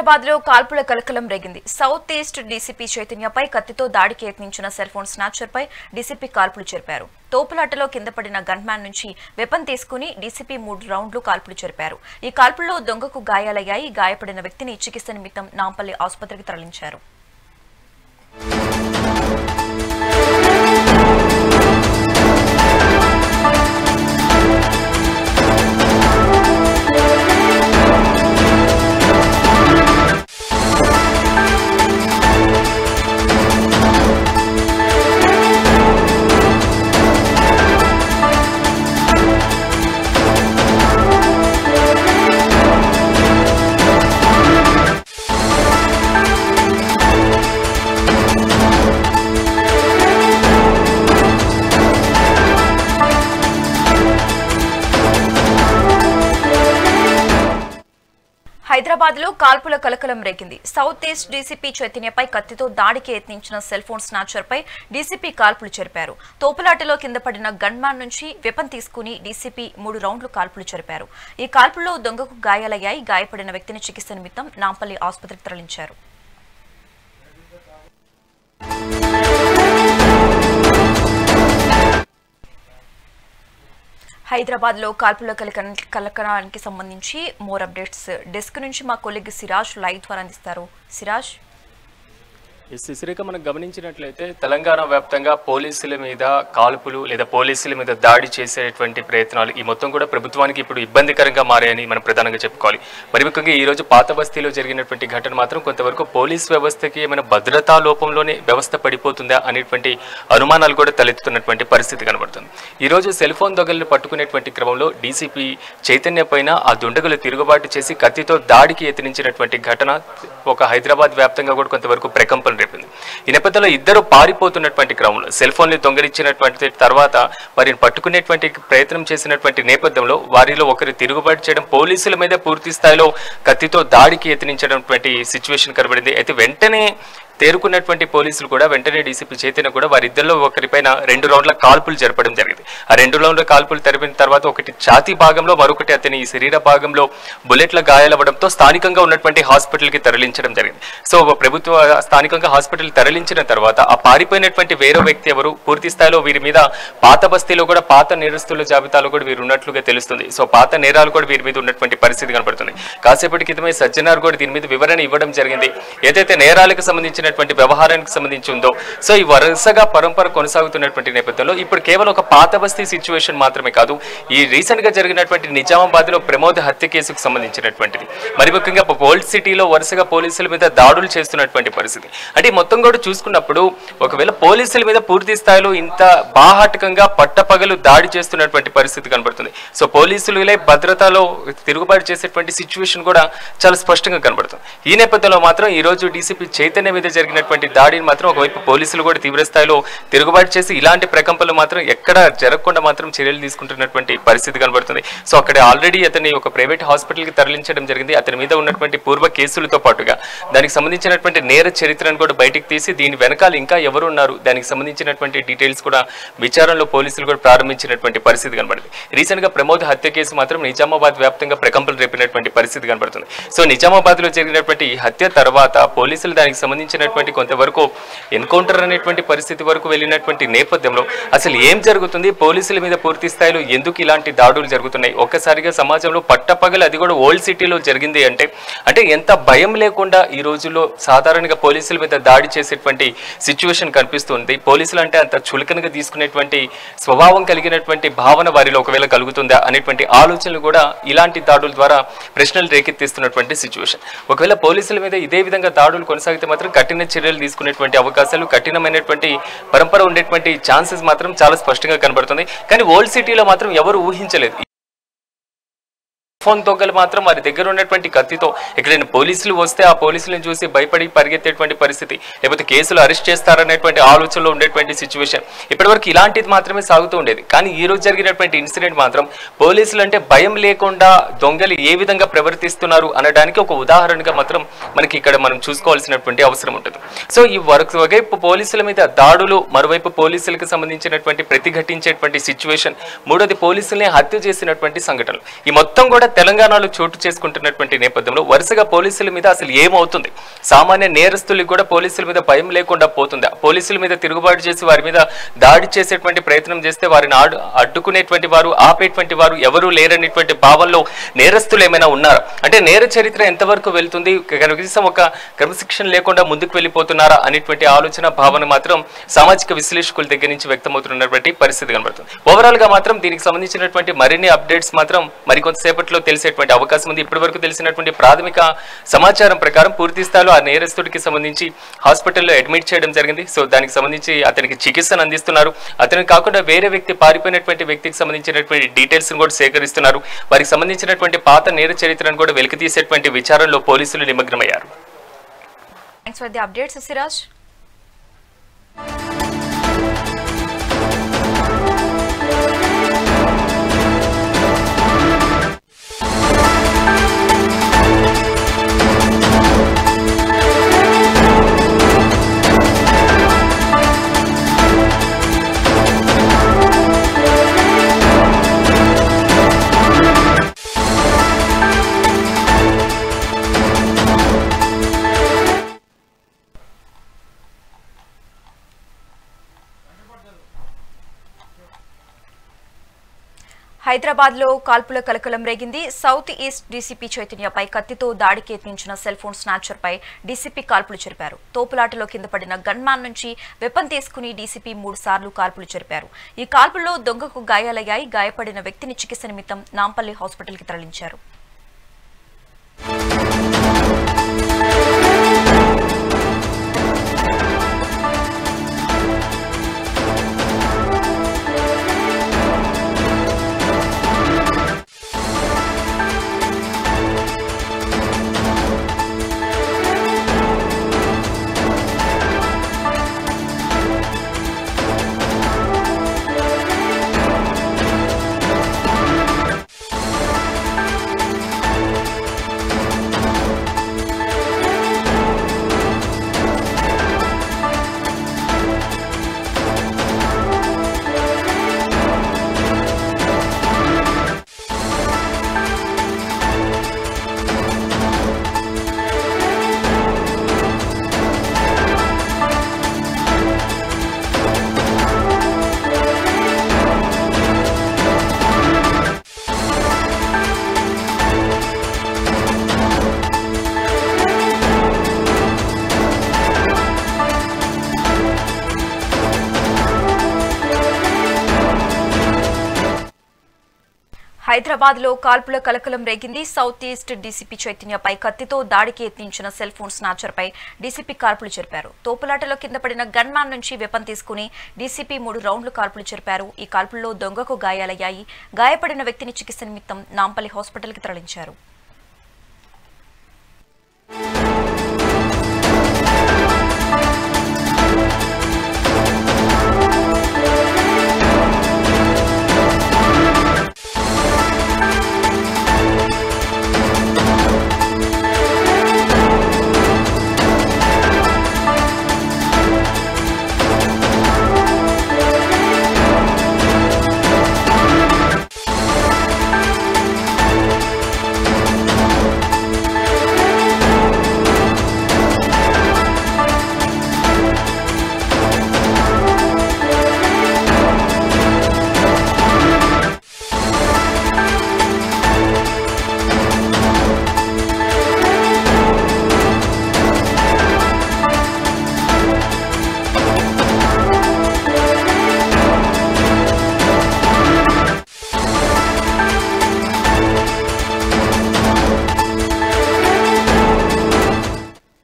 హైదరాబాద్ లో కాల్పుల కలకలం రేగింది. సౌత్ ఈస్ట్ డీసీపీ చైతన్యపై కత్తితో దాడికి యత్నించిన సెల్ ఫోన్ స్నాచర్ పై డీసీపీ కాల్పులు జరిపారు. తోపులాటలో కింద పడిన గన్ మ్యాన్ నుంచి వెపన్ తీసుకుని డీసీపీ 3 రౌండ్లు కాల్పులు జరిపారు. ఈ కాల్పుల్లో దొంగకు గాయాలయ్యాయి. గాయపడిన వ్యక్తిని చికిత్స నిమిత్తం నాంపల్లి ఆసుపత్రికి తరలించారు. హైదరాబాద్ లో కాల్పుల కలకలం రేగింది. సౌత్ ఈస్ట్ డీసీపీ చైతన్యపై కత్తితో దాడికి యత్నించిన సెల్ ఫోన్ స్నాచర్ పై డీసీపీ కాల్పులు జరిపారు. తోపులాటలో కింద పడిన గన్ మ్యాన్ నుంచి వెపన్ తీసుకుని డీసీపీ 3 రౌండ్లు కాల్పులు జరిపారు. ఈ కాల్పుల్లో దొంగకు గాయాలయ్యాయి. గాయపడిన వ్యక్తిని చికిత్స నిమిత్తం నాంపల్లి ఆసుపత్రికి తరలించారు. హైదరాబాద్ లో కాల్పుల కలకలానికి సంబంధించి మోర్ అప్డేట్స్ డెస్క్ నుంచి మా కొలీగ్ సిరాజ్ లైవ్ ద్వారా అందిస్తారు. సిరాజ్, శిశిరేఖ మనం గమనించినట్లయితే తెలంగాణ వ్యాప్తంగా పోలీసుల మీద కాల్పులు లేదా పోలీసుల మీద దాడి చేసేటువంటి ప్రయత్నాలు ఈ మొత్తం కూడా ప్రభుత్వానికి ఇప్పుడు ఇబ్బందికరంగా మారాయని మనం ప్రధానంగా చెప్పుకోవాలి. మరి ముఖ్యంగా ఈ రోజు పాత బస్తీలో జరిగినటువంటి ఘటన మాత్రం కొంతవరకు పోలీస్ వ్యవస్థకి ఏమైనా భద్రతా లోపంలోనే వ్యవస్థ పడిపోతుందా అనేటువంటి అనుమానాలు కూడా తలెత్తుతున్నటువంటి పరిస్థితి కనబడుతుంది. ఈ రోజు సెల్ ఫోన్ దొంగలను పట్టుకునేటువంటి క్రమంలో డీసీపీ చైతన్య పైన ఆ దుండగులు తిరుగుబాటు చేసి కత్తితో దాడికి యత్నించినటువంటి ఘటన ఒక హైదరాబాద్ వ్యాప్తంగా కూడా కొంతవరకు ప్రకంపన. ఈ నేపథ్యంలో ఇద్దరు పారిపోతున్నటువంటి క్రమంలో సెల్ ఫోన్లు దొంగిలించినటువంటి తర్వాత వారిని పట్టుకునేటువంటి ప్రయత్నం చేసినటువంటి నేపథ్యంలో వారిలో ఒకరు తిరుగుబాటు చేయడం, పోలీసుల మీద పూర్తి స్థాయిలో కత్తితో దాడికి యత్నించినటువంటి సిచ్యువేషన్ కనబడింది. అయితే వెంటనే తేరుకున్నటువంటి పోలీసులు కూడా వెంటనే డీసీపీ చైతన్య కూడా వారిద్దరిలో ఒకరిపైన 2 రౌండ్ల కాల్పులు జరపడం జరిగింది. ఆ 2 రౌండ్ల కాల్పులు జరిపిన తర్వాత ఒకటి ఛాతీ భాగంలో, మరొకటి అతని శరీర భాగంలో బుల్లెట్ల గాయాలవ్వడంతో స్థానికంగా ఉన్నటువంటి హాస్పిటల్కి తరలించడం జరిగింది. సో ప్రభుత్వ స్థానికంగా హాస్పిటల్ తరలించిన తర్వాత ఆ పారిపోయినటువంటి వేరే వ్యక్తి ఎవరు, పూర్తి స్థాయిలో వీరి మీద పాత బస్తీలో కూడా పాత నేరస్తుల జాబితాలో కూడా వీరు ఉన్నట్లుగా తెలుస్తుంది. సో పాత నేరాలు కూడా వీరి మీద ఉన్నటువంటి పరిస్థితి కనబడుతుంది. కాసేపటి క్రితమే సజ్జనార్ కూడా దీని మీద వివరణ ఇవ్వడం జరిగింది. ఏదైతే నేరాలకు సంబంధించిన వ్యవహారానికి సంబంధించి ఉందో, సో ఈ వరుసగా పరంపర కొనసాగుతున్నటువంటి నేపథ్యంలో ఇప్పుడు కేవలం ఒక పాత బస్తీ సిచ్యువేషన్ మాత్రమే కాదు, ఈ రీసెంట్ గా జరిగినటువంటి నిజామాబాద్ లో ప్రమోద్ హత్య కేసుకు సంబంధించినటువంటిది. మరి ముఖ్యంగా ఓల్డ్ సిటీలో వరుసగా పోలీసుల మీద దాడులు చేస్తున్నటువంటి పరిస్థితి. అంటే మొత్తం కూడా చూసుకున్నప్పుడు ఒకవేళ పోలీసుల మీద పూర్తి స్థాయిలో ఇంత బాహాటకంగా పట్టపగలు దాడి చేస్తున్నటువంటి పరిస్థితి కనబడుతుంది. సో పోలీసులే భద్రతలో తిరుగుబాటు చేసేటువంటి సిచ్యువేషన్ కూడా చాలా స్పష్టంగా కనబడుతుంది. ఈ నేపథ్యంలో మాత్రం ఈ రోజు డీసీపీ చైతన్య మీద జరిగినటువంటి దాడిని మాత్రం ఒకవైపు పోలీసులు కూడా తీవ్ర స్థాయిలో తిరుగుబాటు చేసి ఇలాంటి ప్రకంపనలు మాత్రం ఎక్కడ జరగకుండా మాత్రం చర్యలు తీసుకుంటున్నటువంటి పరిస్థితి కనబడుతుంది. సో అక్కడ ఆల్రెడీ అతన్ని ఒక ప్రైవేట్ హాస్పిటల్కి తరలించడం జరిగింది. అతని మీద ఉన్నటువంటి పూర్వ కేసులతో పాటుగా దానికి సంబంధించినటువంటి నేర చరిత్రను కూడా బయటికి తీసి దీని వెనకాల ఇంకా ఎవరు ఉన్నారు, దానికి సంబంధించినటువంటి డీటెయిల్స్ కూడా విచారణలో పోలీసులు కూడా ప్రారంభించినటువంటి పరిస్థితి కనబడింది. రీసెంట్ గా ప్రమోద్ హత్య కేసు మాత్రం నిజామాబాద్ వ్యాప్తంగా ప్రకంపనలు రేపినటువంటి పరిస్థితి కనబడుతుంది. సో నిజామాబాద్ లో జరిగినటువంటి హత్య తర్వాత పోలీసులు దానికి సంబంధించినటువంటి కొంతవరకు ఎన్కౌంటర్ అనేటువంటి పరిస్థితి వరకు వెళ్ళినటువంటి నేపథ్యంలో అసలు ఏం జరుగుతుంది, పోలీసుల మీద పూర్తి స్థాయిలో ఎందుకు ఇలాంటి దాడులు జరుగుతున్నాయి, ఒక్కసారిగా సమాజంలో పట్టపగలు అది కూడా ఓల్డ్ సిటీలో జరిగింది అంటే ఎంత భయం లేకుండా ఈ రోజుల్లో సాధారణంగా పోలీసుల మీద దాడి చేసేటువంటి సిచ్యువేషన్ కనిపిస్తుంది. పోలీసులు అంటే అంత చులకనగా తీసుకునేటువంటి స్వభావం కలిగినటువంటి భావన వారిలో ఒకవేళ కలుగుతుందా అనేటువంటి ఆలోచనలు కూడా ఇలాంటి దాడుల ద్వారా ప్రశ్నలు రేకెత్తిస్తున్నటువంటి సిచ్యువేషన్. ఒకవేళ పోలీసుల మీద ఇదే విధంగా దాడులు కొనసాగితే మాత్రం కఠిన చర్యలు తీసుకునేటువంటి అవకాశాలు, కఠినమైనటువంటి పరంపర ఉండేటువంటి ఛాన్సెస్ మాత్రం చాలా స్పష్టంగా కనబడుతుంది. కానీ ఓల్డ్ సిటీలో మాత్రం ఎవరు ఊహించలేదు. ఫోన్ దొంగలు మాత్రం వారి దగ్గర ఉన్నటువంటి కత్తితో ఎక్కడైనా పోలీసులు వస్తే ఆ పోలీసులను చూసి భయపడి పరిగెత్తేటువంటి పరిస్థితి, లేకపోతే కేసులు అరెస్ట్ చేస్తారనేటువంటి ఆలోచనలో ఉండేటువంటి సిచ్యువేషన్ ఇప్పటివరకు ఇలాంటిది మాత్రమే సాగుతూ ఉండేది. కానీ ఈ రోజు జరిగినటువంటి ఇన్సిడెంట్ మాత్రం పోలీసులు అంటే భయం లేకుండా దొంగలు ఏ విధంగా ప్రవర్తిస్తున్నారు అనడానికి ఒక ఉదాహరణగా మాత్రం మనకి ఇక్కడ మనం చూసుకోవాల్సినటువంటి అవసరం ఉంటుంది. సో ఈ ఒకవైపు పోలీసుల మీద దాడులు, మరోవైపు పోలీసులకు సంబంధించినటువంటి ప్రతిఘటించేటువంటి సిచ్యువేషన్, మూడోది పోలీసుల్ని హత్య చేసినటువంటి సంఘటనలు, ఈ మొత్తం కూడా తెలంగాణలో చోటు చేసుకుంటున్నటువంటి నేపథ్యంలో వరుసగా పోలీసుల మీద అసలు ఏమవుతుంది, సామాన్య నేరస్తులకు కూడా పోలీసుల మీద భయం లేకుండా పోతుందా, పోలీసుల మీద తిరుగుబాటు చేసి వారి మీద దాడి చేసేటువంటి ప్రయత్నం చేస్తే వారిని అడ్డుకునేటువంటి వారు, ఆపేటువంటి వారు ఎవరూ లేరనేటువంటి భావంలో నేరస్తులు ఏమైనా ఉన్నారా? అంటే నేర చరిత్ర ఎంతవరకు వెళ్తుంది, కనీసం ఒక క్రమశిక్షణ లేకుండా ముందుకు వెళ్ళిపోతున్నారా అనేటువంటి ఆలోచన భావన మాత్రం సామాజిక విశ్లేషకుల దగ్గర నుంచి వ్యక్తమవుతున్నటువంటి పరిస్థితి కనబడుతుంది. ఓవరాల్ గా మాత్రం దీనికి సంబంధించినటువంటి మరిన్ని అప్డేట్స్ మాత్రం మరికొంతసేపట్లో తెలిసేటువంటి అవకాశం ఉంది. ఇప్పటి వరకు తెలిసినటువంటి ప్రాథమిక సమాచారం ప్రకారం పూర్తి స్థాయిలో ఆ నేరస్తుడికి సంబంధించి హాస్పిటల్లో అడ్మిట్ చేయడం జరిగింది. సో దానికి సంబంధించి అతనికి చికిత్సను అందిస్తున్నారు. అతనికి కాకుండా వేరే వ్యక్తి, పారిపోయినటువంటి వ్యక్తికి సంబంధించినటువంటి డీటెయిల్స్ కూడా సేకరిస్తున్నారు. వారికి సంబంధించినటువంటి పాత నేర చరిత్రను కూడా వెలికి తీసేటువంటి విచారణలో పోలీసులు నిమగ్నమయ్యారు. Thanks for the updates Siraj. Hyderabad లో కాల్పుల కలకలం రేగింది. సౌత్ ఈస్ట్ డీసీపీ చైతన్యపై కత్తితో దాడికి యత్నించిన సెల్ ఫోన్ స్నాచర్ పై డీసీపీ కాల్పులు జరిపారు. తోపులాటలో కింద పడిన గన్మ్యాన్ నుంచి వెపన్ తీసుకుని డీసీపీ 3 సార్లు కాల్పులు జరిపారు. ఈ కాల్పుల్లో దొంగకు గాయాలయ్యాయి. గాయపడిన వ్యక్తిని చికిత్స నిమిత్తం నాంపల్లి హాస్పిటల్ కి తరలించారు. హైదరాబాద్ లో కాల్పుల కలకలం రేగింది. సౌత్ ఈస్ట్ డీసీపీ చైతన్యపై కత్తితో దాడికి యత్నించిన సెల్ ఫోన్ స్నాచర్ పై డీసీపీ కాల్పులు జరిపారు. తోపులాటలో కింద పడిన గన్మ్యాన్ నుంచి వెపన్ తీసుకుని డీసీపీ 3 రౌండ్లు కాల్పులు జరిపారు. ఈ కాల్పుల్లో దొంగకు గాయాలయ్యాయి. గాయపడిన వ్యక్తిని చికిత్స నిమిత్తం నాంపల్లి హాస్పిటల్ కి తరలించారు.